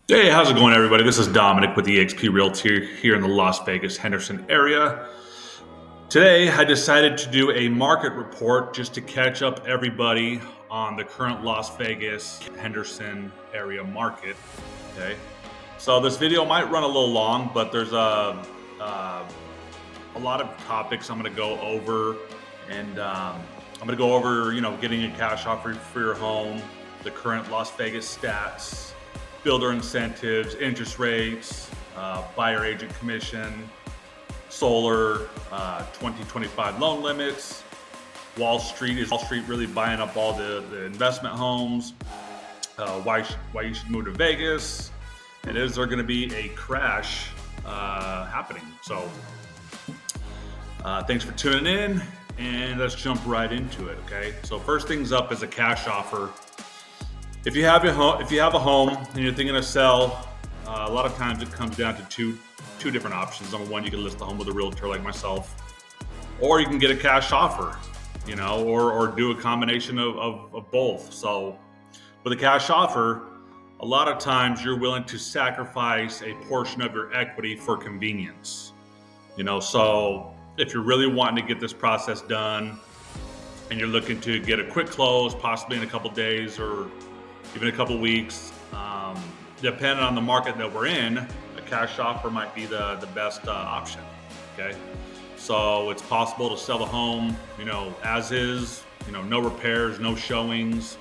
Hey, how's it going, everybody? This is Dominic with eXp Realty here in the Las Vegas Henderson area. Today, I decided to do a market report just to catch up everybody on the current Las Vegas Henderson area market. Okay, so this video might run a little long, but there's uh, a lot of topics I'm going to go over, and I'm going to go over, getting a cash offer for your home, the current Las Vegas stats, builder incentives, interest rates, buyer agent commission, solar, 2025 loan limits. Wall Street really buying up all the investment homes? Why you should move to Vegas? And is there going to be a crash happening? So thanks for tuning in, and let's jump right into it. Okay. So first things up is a cash offer. If you have a home and you're thinking of sell, a lot of times it comes down to two different options. Number one, you can list the home with a realtor like myself, or you can get a cash offer, or do a combination of both. So with a cash offer, a lot of times you're willing to sacrifice a portion of your equity for convenience. So if you're really wanting to get this process done and you're looking to get a quick close, possibly in a couple days or even a couple weeks, depending on the market that we're in, a cash offer might be the best option. Okay, so it's possible to sell the home, as is, no repairs, no showings.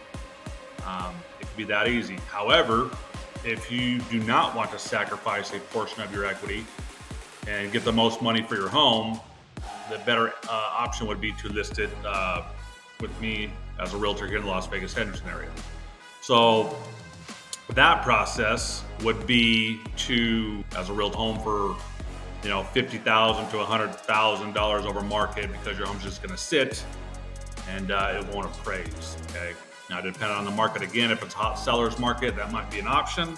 It could be that easy. However, if you do not want to sacrifice a portion of your equity and get the most money for your home, the better option would be to list it with me as a realtor here in the Las Vegas Henderson area. So that process would be to, as a real home for, $50,000 to $100,000 over market, because your home's just going to sit and it won't appraise. Okay. Now, depending on the market, again, if it's a hot seller's market, that might be an option.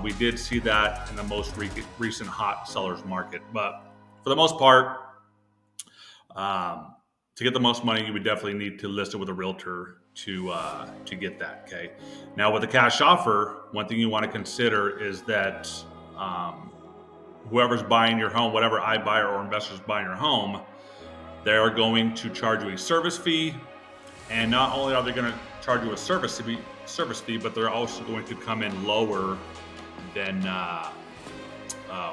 We did see that in the most recent hot seller's market, but for the most part, to get the most money, you would definitely need to list it with a realtor to get that. Okay. Now, with a cash offer, one thing you want to consider is that whoever's buying your home, whatever iBuyer or investors buying your home, they are going to charge you a service fee, and not only are they going to charge you a service fee, but they're also going to come in lower than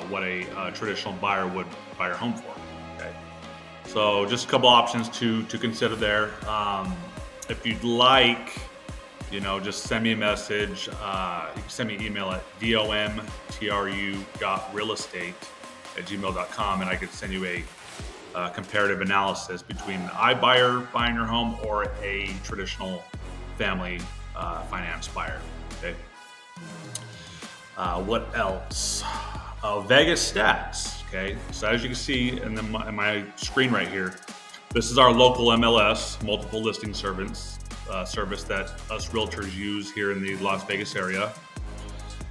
what a traditional buyer would buy your home for. Okay. So just a couple options to consider there. If you'd like, just send me a message. You can send me an email at domtru.realestate@gmail.com, and I could send you a comparative analysis between an iBuyer buying your home or a traditional family finance buyer. Okay. What else? Vegas stats. Okay. So as you can see in my screen right here, this is our local MLS, multiple listing service that us realtors use here in the Las Vegas area.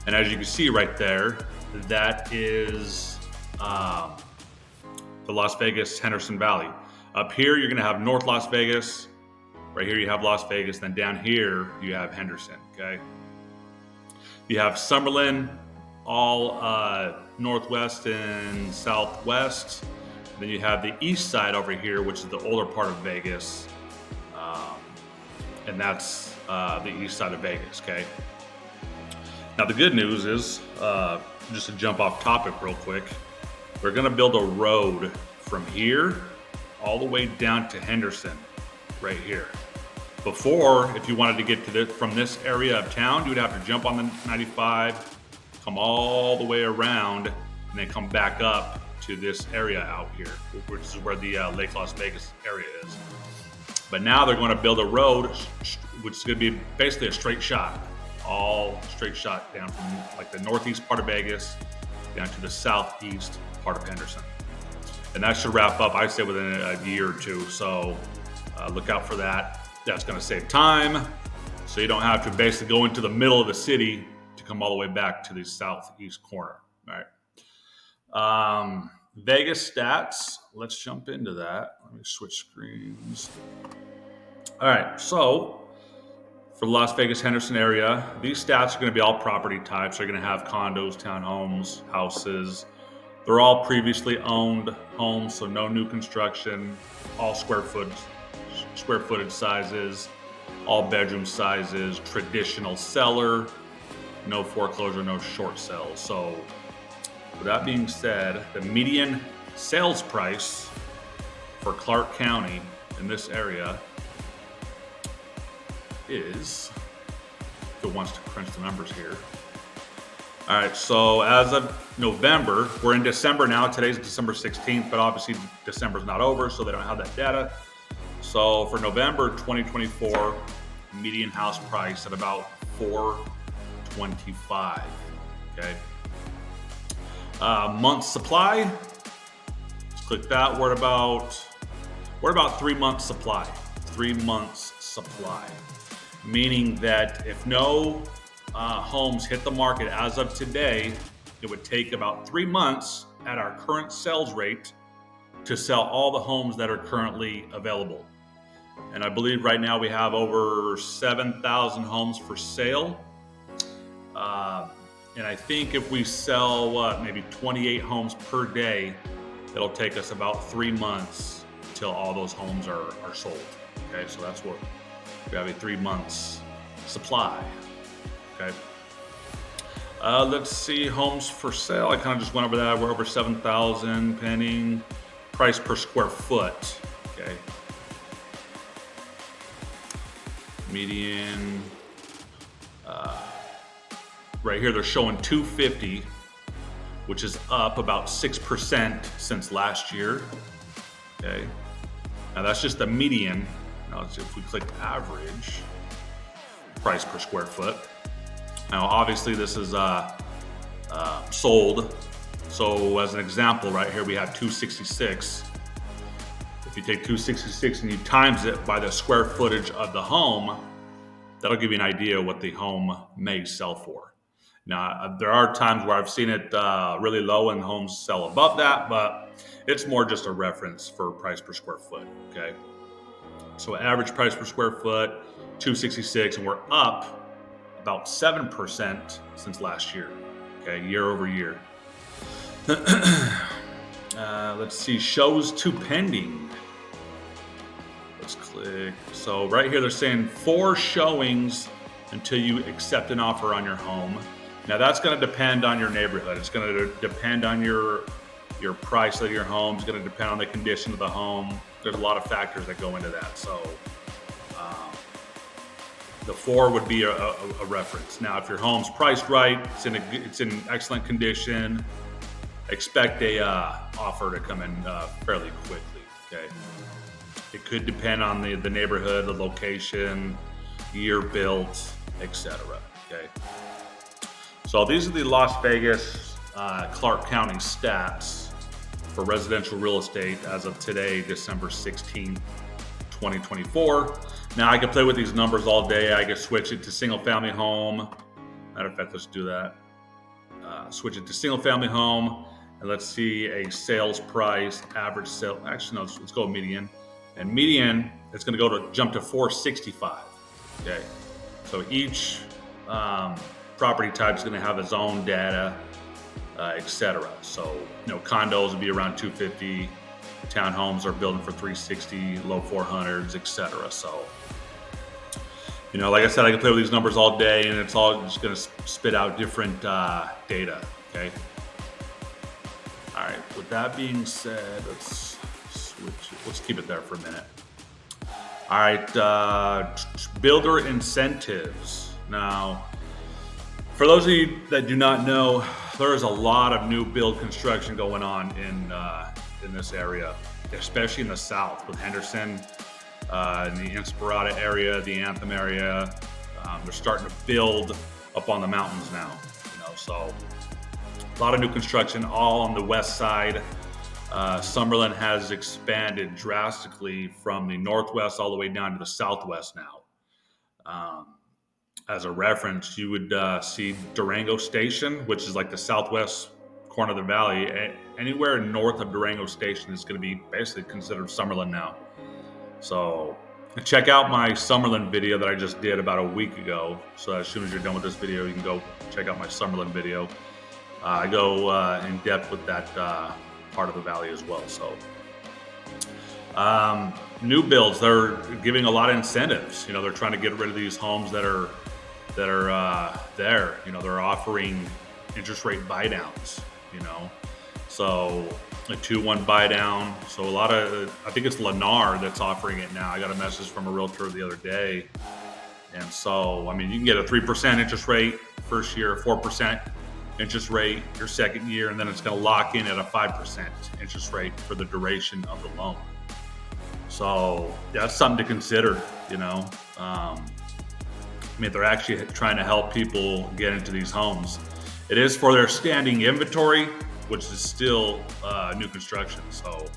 And as you can see right there, that is the Las Vegas Henderson Valley. Up here, you're going to have North Las Vegas. Right here, you have Las Vegas. Then down here, you have Henderson. Okay. You have Summerlin, all northwest and southwest. Then you have the east side over here, which is the older part of Vegas, and that's the east side of Vegas. Okay. Now the good news is, just to jump off topic real quick, we're going to build a road from here all the way down to Henderson, right here. Before, if you wanted to get to from this area of town, you would have to jump on the 95, come all the way around, and then come back up to this area out here, which is where the Lake Las Vegas area is. But now they're going to build a road, which is going to be basically a straight shot, all straight shot down from like the northeast part of Vegas down to the southeast part of Henderson. And that should wrap up, I'd say, within a year or two. So look out for that. That's going to save time, so you don't have to basically go into the middle of the city to come all the way back to the southeast corner. All right. Vegas stats. Let's jump into that. Let me switch screens. All right. So For the Las Vegas Henderson area, these stats are going to be all property types. They're going to have condos, townhomes, houses. They're all previously owned homes, so no new construction, all square footage sizes, all bedroom sizes, traditional seller, no foreclosure, no short sales. So with that being said, the median sales price for Clark County in this area is, if it wants to crunch the numbers here. All right, so as of November, we're in December now. Today's December 16th, but obviously December's not over, so they don't have that data. So for November 2024, median house price at about $425. Okay. Month supply. Let's click that. We're about 3 months supply. 3 months supply, meaning that if no homes hit the market as of today, it would take about 3 months at our current sales rate to sell all the homes that are currently available. And I believe right now we have over 7,000 homes for sale. And I think if we sell maybe 28 homes per day, it'll take us about 3 months till all those homes are sold. Okay, so that's what we have, a 3 months supply. Okay. Let's see, homes for sale. I kind of just went over that. We're over 7,000 pending. Price per square foot. Okay. Median. Right here, they're showing $250, which is up about 6% since last year. Okay. Now that's just the median. Now let's see if we click average price per square foot. Now, obviously, this is sold. So, as an example, right here we have 266. If you take 266 and you times it by the square footage of the home, that'll give you an idea what the home may sell for. Now, there are times where I've seen it really low and homes sell above that, but it's more just a reference for price per square foot. Okay. So, average price per square foot, 266, and we're up about 7% since last year, okay, year over year. Let's see, shows to pending. Let's click. So right here, they're saying 4 showings until you accept an offer on your home. Now that's going to depend on your neighborhood. It's going to depend on your price of your home. It's going to depend on the condition of the home. There's a lot of factors that go into that. So the 4 would be a reference. Now, if your home's priced right, it's in excellent condition, expect a offer to come in fairly quickly. Okay, it could depend on the neighborhood, the location, year built, etc. Okay, so these are the Las Vegas, Clark County stats for residential real estate as of today, December 16th, 2024. Now I can play with these numbers all day. I can switch it to single family home. Matter of fact, let's do that. Switch it to single family home, and let's see a sales price, average sale. Actually, no, let's go median. And median, it's going to jump to 465. Okay, so each property type is going to have its own data, etc. So condos would be around 250. Townhomes are building for 360, low 400s, etc. So, like I said, I can play with these numbers all day, and it's all just going to spit out different data. Okay. All right. With that being said, let's switch it. Let's keep it there for a minute. All right. Builder incentives. Now, for those of you that do not know, there is a lot of new build construction going on in this area, especially in the south with Henderson, in the Inspirada area, the Anthem area. They're starting to build up on the mountains now, so a lot of new construction all on the west side. Summerlin has expanded drastically from the northwest all the way down to the southwest now. As a reference, you would see Durango Station, which is like the southwest corner of the valley. Anywhere north of Durango Station is going to be basically considered Summerlin now. So check out my Summerlin video that I just did about a week ago. So as soon as you're done with this video, you can go check out my Summerlin video. I go in depth with that part of the valley as well. So new builds, they're giving a lot of incentives. They're trying to get rid of these homes that are there. They're offering interest rate buy downs. So a 2-1 buy down. So a lot of, I think it's Lennar that's offering it now. I got a message from a realtor the other day. And so, you can get a 3% interest rate first year, 4% interest rate your second year, and then it's going to lock in at a 5% interest rate for the duration of the loan. So that's something to consider, they're actually trying to help people get into these homes. It is for their standing inventory, which is still new construction. So,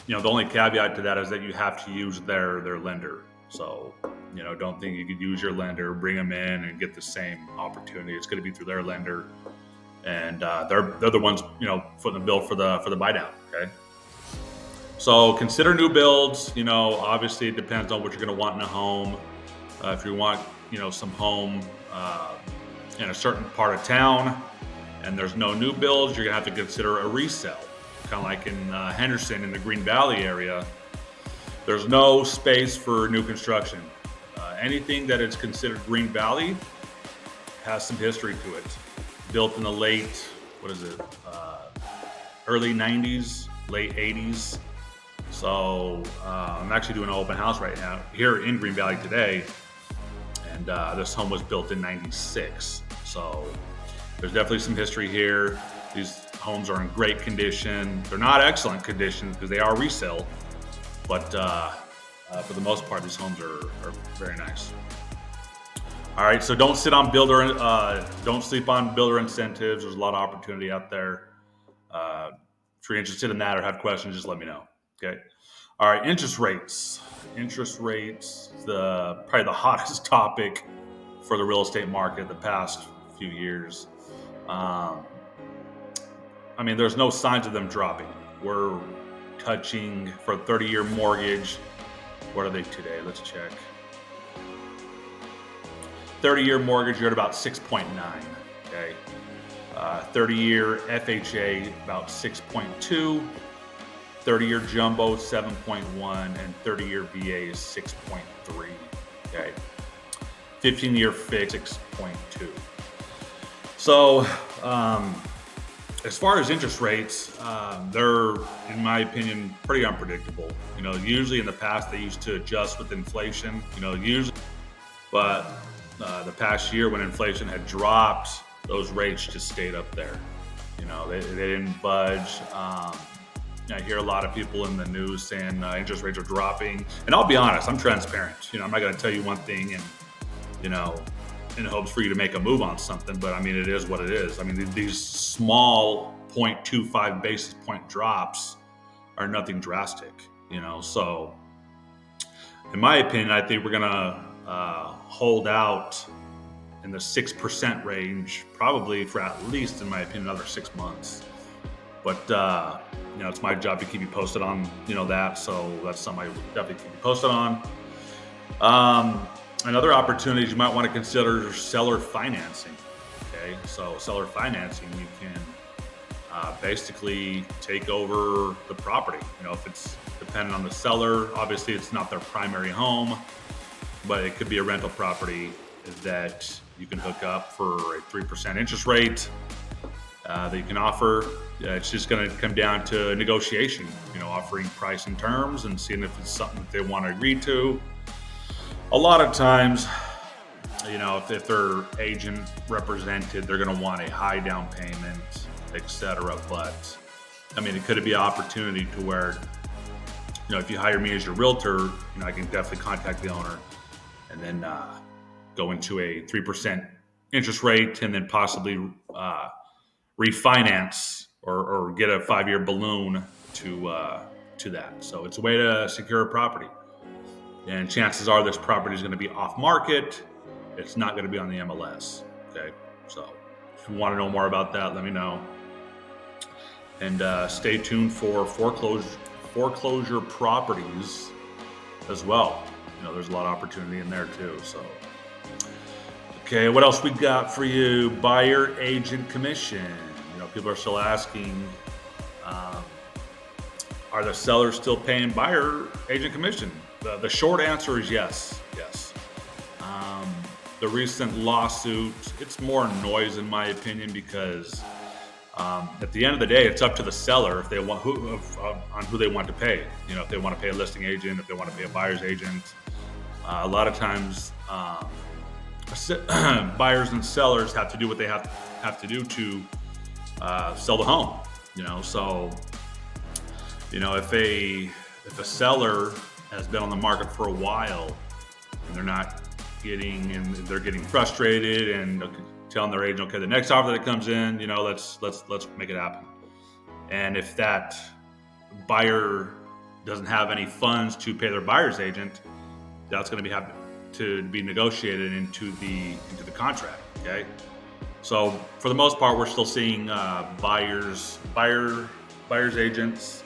the only caveat to that is that you have to use their lender. So, don't think you could use your lender, bring them in, and get the same opportunity. It's going to be through their lender, and they're the ones footing the bill for the buy down. Okay. So consider new builds. Obviously it depends on what you're going to want in a home. If you want some home in a certain part of town, and there's no new builds, you're gonna have to consider a resale. Kind of like in Henderson in the Green Valley area, there's no space for new construction. Anything that is considered Green Valley has some history to it. Built in the late, early 90s, late 80s. So I'm actually doing an open house right now here in Green Valley today. And this home was built in 96. So there's definitely some history here. These homes are in great condition. They're not excellent condition because they are resale, but for the most part, these homes are very nice. All right, so don't sleep on builder incentives. There's a lot of opportunity out there. If you're interested in that or have questions, just let me know. Okay. All right, interest rates. Interest rates, probably the hottest topic for the real estate market the past few years. There's no signs of them dropping. We're touching for a 30-year mortgage. What are they today? Let's check. 30-year mortgage, you're at about 6.9. Okay. 30-year FHA, about 6.2. 30-year jumbo, 7.1, and 30-year VA is 6.3. Okay. 15-year fixed, 6.2. So, as far as interest rates, they're, in my opinion, pretty unpredictable. Usually in the past they used to adjust with inflation. But the past year when inflation had dropped, those rates just stayed up there. They didn't budge. I hear a lot of people in the news saying interest rates are dropping, and I'll be honest, I'm transparent. I'm not going to tell you one thing and in hopes for you to make a move on something, but it is what it is. These small 0.25 basis point drops are nothing drastic, so in my opinion, I think we're gonna hold out in the 6% range, probably for at least, in my opinion, another 6 months. But it's my job to keep you posted on that, so that's something I would definitely keep you posted on. Another opportunity you might want to consider is seller financing. Okay, so seller financing, you can basically take over the property. If it's dependent on the seller, obviously it's not their primary home, but it could be a rental property that you can hook up for a 3% interest rate that you can offer. It's just going to come down to negotiation, offering price and terms and seeing if it's something that they want to agree to. A lot of times, if they're agent represented, they're going to want a high down payment, etc. But it could be an opportunity to where, if you hire me as your realtor, I can definitely contact the owner and then go into a 3% interest rate and then possibly refinance or get a 5-year balloon to that. So it's a way to secure a property. And chances are this property is going to be off market. It's not going to be on the MLS. Okay. So if you want to know more about that, let me know. And stay tuned for foreclosure properties as well. There's a lot of opportunity in there too. So, okay, what else we got for you? Buyer agent commission. People are still asking, are the sellers still paying buyer agent commission? The short answer is yes. The recent lawsuit, it's more noise in my opinion, because at the end of the day, it's up to the seller if they want on who they want to pay. If they want to pay a listing agent, if they want to pay a buyer's agent. A lot of times, buyers and sellers have to do what they have to do to sell the home. So if a seller has been on the market for a while and they're getting frustrated and telling their agent, okay, the next offer that comes in, let's make it happen. And if that buyer doesn't have any funds to pay their buyer's agent, that's going to be negotiated into the contract. Okay, so for the most part, we're still seeing buyer's agents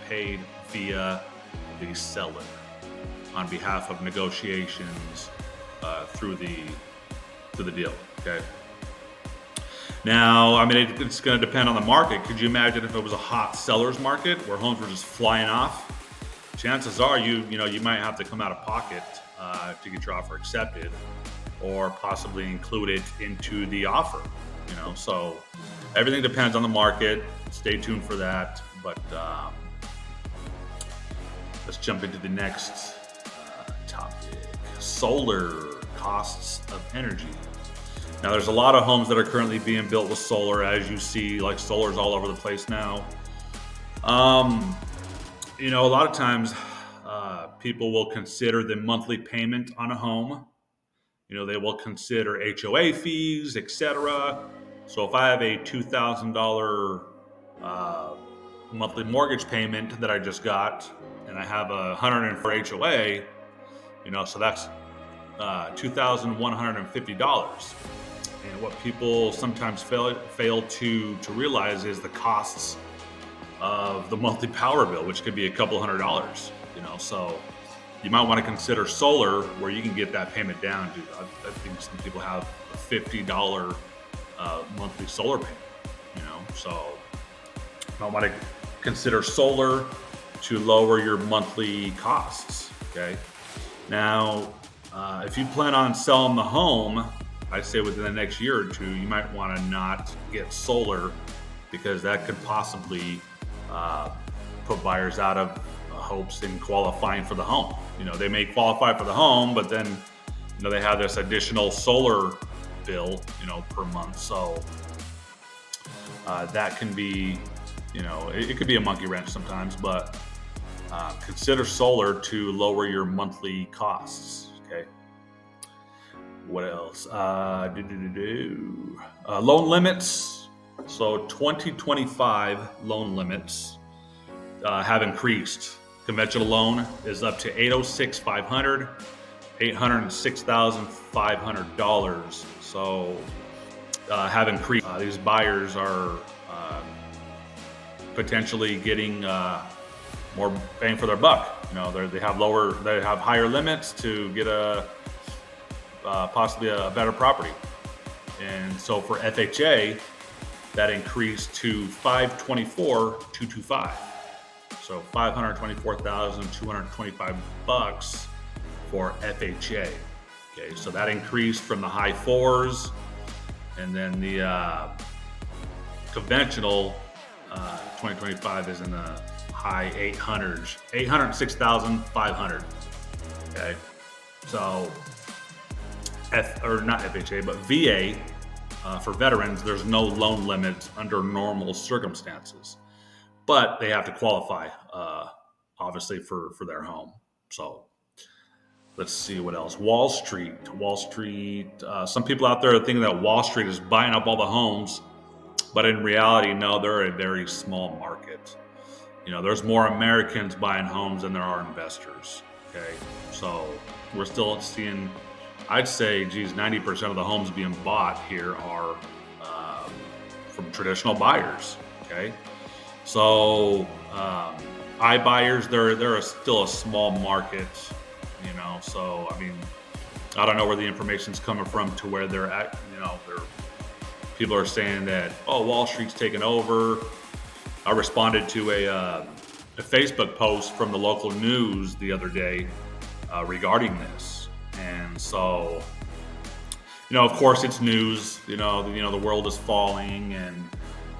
paid via the seller on behalf of negotiations through the deal. Okay. Now, it's going to depend on the market. Could you imagine if it was a hot seller's market where homes were just flying off? Chances are you might have to come out of pocket to get your offer accepted, or possibly include it into the offer. So everything depends on the market. Stay tuned for that. But let's jump into the next topic: solar costs of energy. Now, there's a lot of homes that are currently being built with solar, as you see, like solar's all over the place now. A lot of times people will consider the monthly payment on a home. They will consider HOA fees, etc. So if I have a $2,000 monthly mortgage payment that I just got, and I have $100 for HOA, so that's $2,150. And what people sometimes fail to realize is the costs of the monthly power bill, which could be a couple $100. So you might want to consider solar, where you can get that payment down to, I think some people have a $50 monthly solar payment. So you might want to consider solar to lower your monthly costs. Okay. Now, if you plan on selling the home, I'd say within the next year or two, you might want to not get solar, because that could possibly put buyers out of hopes in qualifying for the home. They may qualify for the home, but then they have this additional solar bill per month. So that can be it could be a monkey wrench sometimes, but consider solar to lower your monthly costs. Okay. What else? Loan limits. So 2025 loan limits have increased. Conventional loan is up to $806,500, $806,500. So have increased. These buyers are potentially getting more bang for their buck. They have higher limits to get possibly a better property. And so for FHA, that increased to $524,225. So $524,225 for FHA. Okay, so that increased from the high fours, and then the conventional 2025 is in the high 800s, 806,500. Okay, so not FHA, but VA for veterans, there's no loan limits under normal circumstances, but they have to qualify, obviously, for their home. So let's see what else. Wall Street. Some people out there are thinking that Wall Street is buying up all the homes, but in reality, no, they're a very small market. There's more Americans buying homes than there are investors. Okay, so we're still seeing, I'd say, 90% of the homes being bought here are from traditional buyers. Okay, so iBuyers, they're still a small market, you know. So I mean, I don't know where the information's coming from to where they're at. You know, people are saying that, oh, Wall Street's taken over. I responded to a Facebook post from the local news the other day regarding this, and so, you know, of course, it's news. You know, the world is falling, and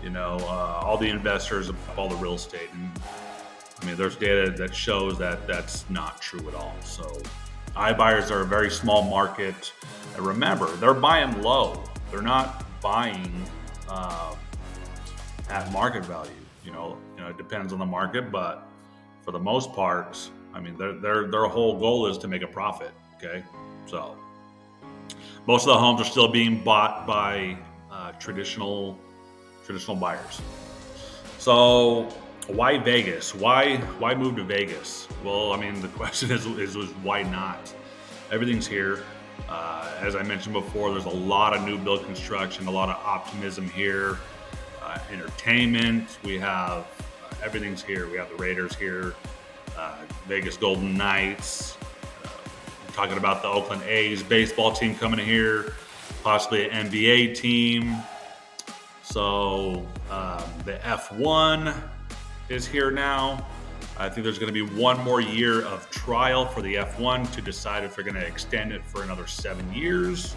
you know, all the investors, all the real estate, and I mean, there's data that shows that that's not true at all. So, iBuyers are a very small market, and remember, they're buying low. They're not buying at market value. You know, it depends on the market, but for the most part, I mean, their whole goal is to make a profit. Okay, so most of the homes are still being bought by traditional buyers. So why Vegas? Why move to Vegas? Well, I mean, the question is why not? Everything's here. As I mentioned before, there's a lot of new build construction, a lot of optimism here. Entertainment, we have everything's here. We have the Raiders here, Vegas Golden Knights. We're talking about the Oakland A's baseball team coming here, possibly an NBA team. So the F1 is here now. I think there's going to be one more year of trial for the F1 to decide if they're going to extend it for another 7 years.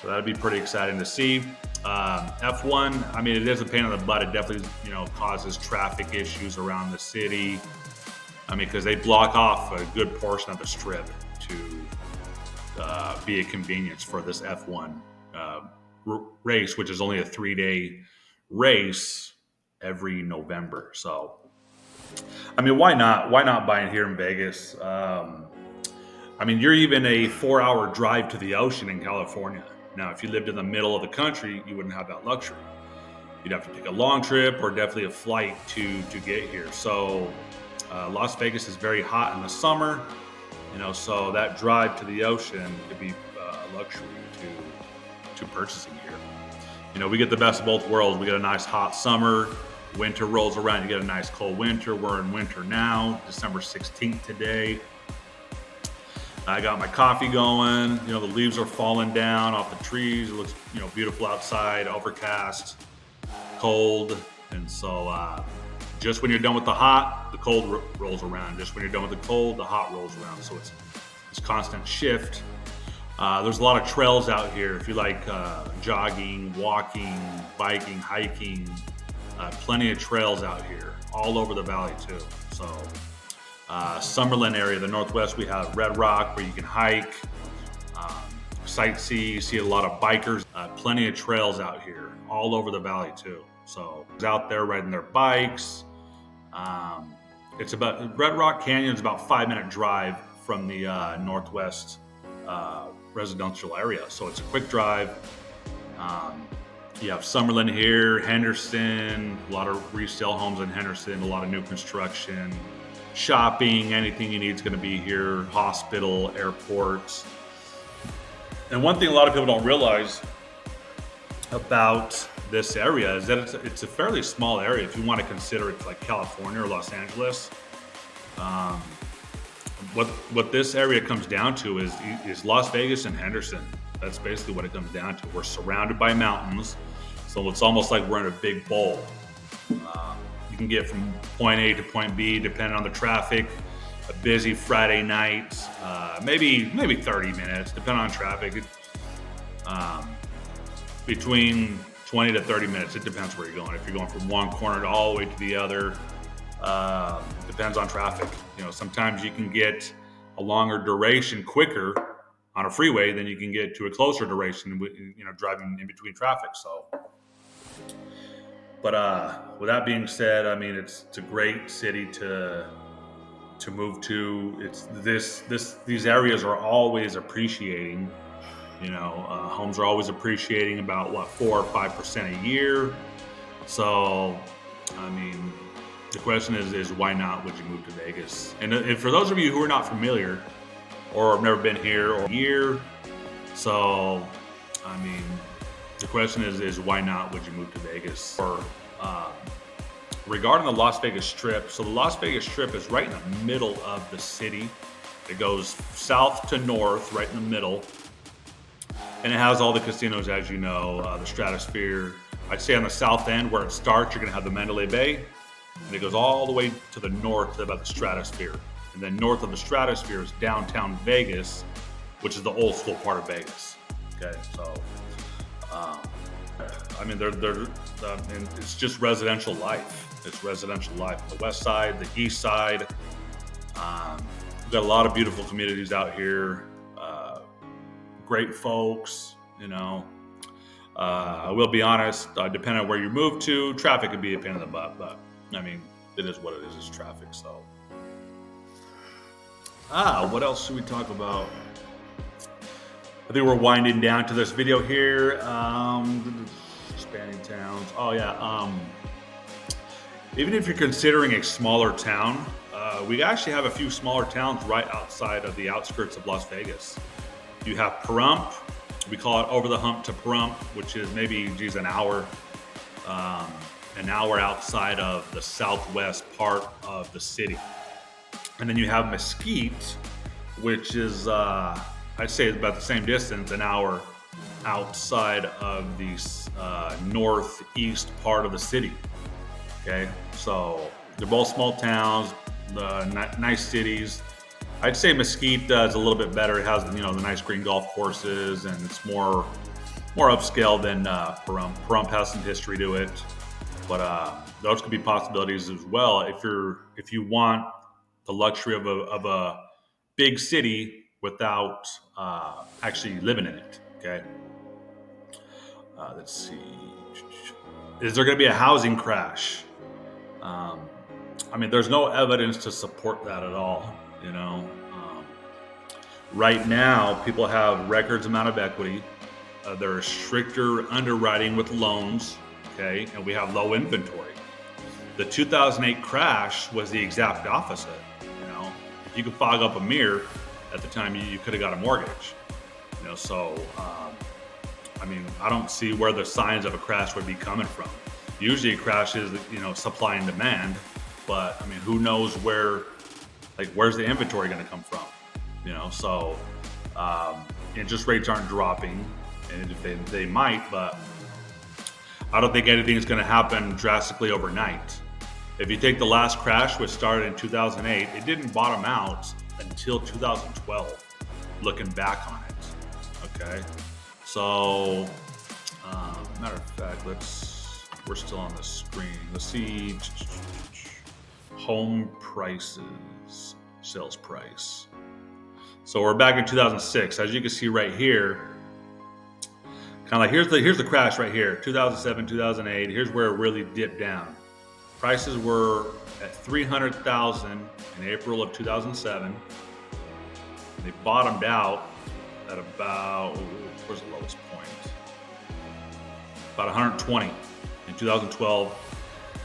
So that'd be pretty exciting to see. F1, I mean, it is a pain in the butt. It definitely, you know, causes traffic issues around the city. I mean, because they block off a good portion of the strip to be a convenience for this F1 race, which is only a 3-day race every November. So, I mean, why not? Why not buy it here in Vegas? I mean, you're even a 4-hour drive to the ocean in California. Now, if you lived in the middle of the country, you wouldn't have that luxury. You'd have to take a long trip or definitely a flight to get here. So Las Vegas is very hot in the summer, you know, so that drive to the ocean could be a luxury to purchasing here. You know, we get the best of both worlds. We get a nice hot summer. Winter rolls around, you get a nice cold winter. We're in winter now, December 16th today. I got my coffee going. You know, the leaves are falling down off the trees. It looks, you know, beautiful outside, overcast, cold. And so just when you're done with the hot, the cold rolls around. Just when you're done with the cold, the hot rolls around. So it's this constant shift. There's a lot of trails out here. If you like jogging, walking, biking, hiking, plenty of trails out here all over the valley too. So Summerlin area, the Northwest, we have Red Rock where you can hike, sightsee, see a lot of bikers, plenty of trails out here all over the valley too. So it's out there riding their bikes. It's about Red Rock Canyon is about 5-minute drive from the Northwest residential area. So it's a quick drive. You have Summerlin here, Henderson, a lot of resale homes in Henderson, a lot of new construction, shopping, anything you need is going to be here, hospital, airports. And one thing a lot of people don't realize about this area is that it's a fairly small area if you want to consider it like California or Los Angeles. What this area comes down to is Las Vegas and Henderson. That's basically what it comes down to. We're surrounded by mountains, so it's almost like we're in a big bowl. You can get from point A to point B depending on the traffic. A busy Friday night, maybe 30 minutes, depending on traffic. Between 20 to 30 minutes, it depends where you're going. If you're going from one corner to all the way to the other, depends on traffic. You know, sometimes you can get a longer duration quicker on a freeway than you can get to a closer duration, you know, driving in between traffic. So, but with that being said, I mean, it's a great city to move to. It's these areas are always appreciating. You know, homes are always appreciating about 4 or 5% a year. So, I mean, the question is why not would you move to Vegas? And for those of you who are not familiar or have never been here or a year, so, I mean, the question is why not would you move to Vegas? Or regarding the Las Vegas Strip, so the Las Vegas Strip is right in the middle of the city. It goes south to north, right in the middle. And it has all the casinos, as you know, the Stratosphere. I'd say on the south end where it starts, you're going to have the Mandalay Bay. And it goes all the way to the north to about the Stratosphere. And then north of the Stratosphere is downtown Vegas, which is the old school part of Vegas. Okay, so, I mean, and it's just residential life. It's residential life. The west side, the east side. We've got a lot of beautiful communities out here. Great folks, you know. I will be honest, depending on where you move to, traffic can be a pain in the butt, but I mean, it is what it is, it's traffic, so. What else should we talk about? I think we're winding down to this video here. Expanding towns. Oh yeah, even if you're considering a smaller town, we actually have a few smaller towns right outside of the outskirts of Las Vegas. You have Pahrump. We call it over the hump to Pahrump, which is maybe, an hour outside of the southwest part of the city. And then you have Mesquite, which is, I'd say about the same distance, an hour outside of the northeast part of the city. Okay, so they're both small towns, nice cities. I'd say Mesquite is a little bit better. It has, the nice green golf courses, and it's more upscale than Pahrump. Pahrump has some history to it, but those could be possibilities as well if you want the luxury of a big city without actually living in it. Okay. Let's see. Is there going to be a housing crash? I mean, there's no evidence to support that at all. Right now, people have records amount of equity. There is stricter underwriting with loans, okay, and we have low inventory. The 2008 crash was the exact opposite. If you could fog up a mirror at the time, you could have got a mortgage. So I mean, I don't see where the signs of a crash would be coming from. Usually, a crash is supply and demand, but I mean, who knows where's the inventory going to come from? So interest rates aren't dropping, and they might, but I don't think anything is going to happen drastically overnight. If you take the last crash, which started in 2008, it didn't bottom out until 2012, looking back on it. Okay, so matter of fact, we're still on the screen. Let's see, home prices, sales price. So we're back in 2006. As you can see right here, kind of like here's the crash right here, 2007, 2008. Here's where it really dipped down. Prices were at $300,000 in April of 2007. They bottomed out at about, where's the lowest point? About 120 in 2012.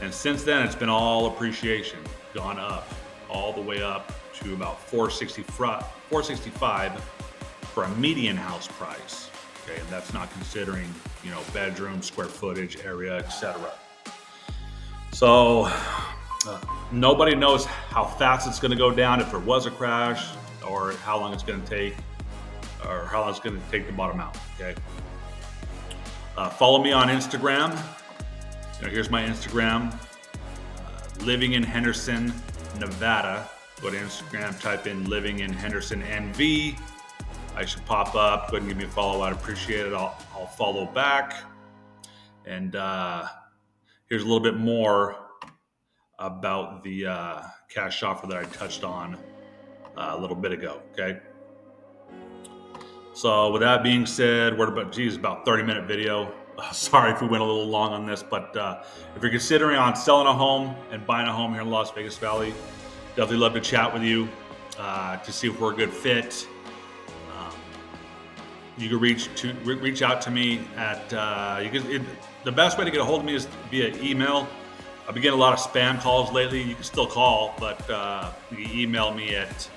And since then, it's been all appreciation, gone up, all the way up to about 465 for a median house price. Okay, and that's not considering, bedroom, square footage, area, etc. So nobody knows how fast it's going to go down, if there was a crash, or how long it's going to take, or how long it's going to take to bottom out. Okay. Follow me on Instagram. Here's my Instagram. Living in Henderson, Nevada. Go to Instagram, type in Living in Henderson NV. I should pop up. Go ahead and give me a follow. I'd appreciate it. I'll follow back. And here's a little bit more about the cash offer that I touched on a little bit ago. Okay. So with that being said, we're about 30-minute video. Sorry if we went a little long on this, but if you're considering on selling a home and buying a home here in the Las Vegas Valley, definitely love to chat with you to see if we're a good fit. You can reach out to me at the best way to get a hold of me is via email. I've been getting a lot of spam calls lately. You can still call, but you can email me at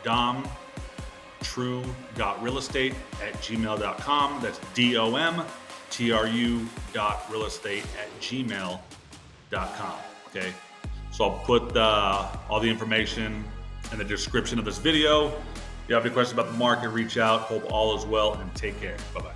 domtru.realestate@gmail.com. That's domtru.realestate@gmail.com. Okay, so I'll put all the information in the description of this video. If you have any questions about the market, reach out. Hope all is well, and take care. Bye-bye.